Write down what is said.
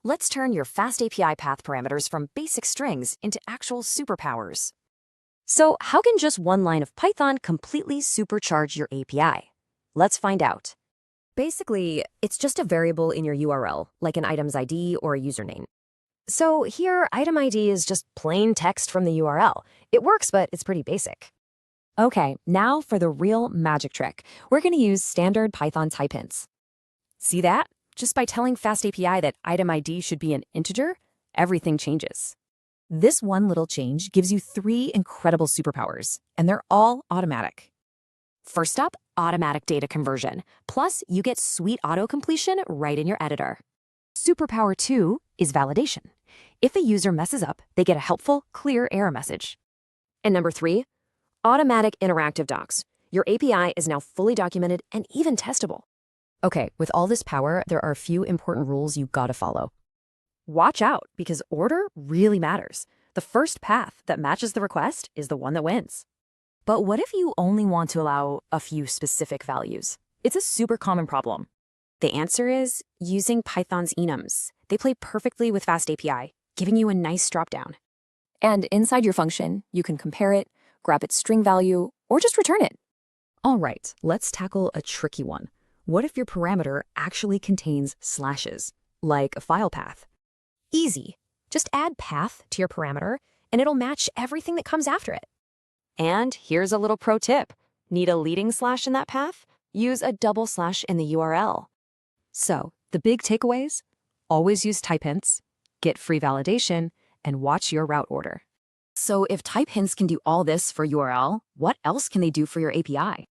Let's turn your FastAPI path parameters from basic strings into actual superpowers. So how can just one line of Python completely supercharge your API? Let's find out. Basically, it's just a variable in your URL, like an item's ID or a username. So here, item ID is just plain text from the URL. It works, but it's pretty basic. Okay, now for the real magic trick. We're going to use standard Python type hints. See that? Just by telling FastAPI that item ID should be an integer, everything changes. This one little change gives you 3 incredible superpowers, and they're all automatic. First up, automatic data conversion. Plus, you get sweet auto-completion right in your editor. Superpower 2 is validation. If a user messes up, they get a helpful, clear error message. And number 3, automatic interactive docs. Your API is now fully documented and even testable. Okay, with all this power, there are a few important rules you gotta follow. Watch out, because order really matters. The first path that matches the request is the one that wins. But what if you only want to allow a few specific values? It's a super common problem. The answer is using Python's enums. They play perfectly with FastAPI, giving you a nice dropdown. And inside your function, you can compare it, grab its string value, or just return it. All right, let's tackle a tricky one. What if your parameter actually contains slashes, like a file path? Easy. Just add path to your parameter, and it'll match everything that comes after it. And here's a little pro tip. Need a leading slash in that path? Use a double slash in the URL. So, the big takeaways? Always use type hints, get free validation, and watch your route order. So if type hints can do all this for URL, what else can they do for your API?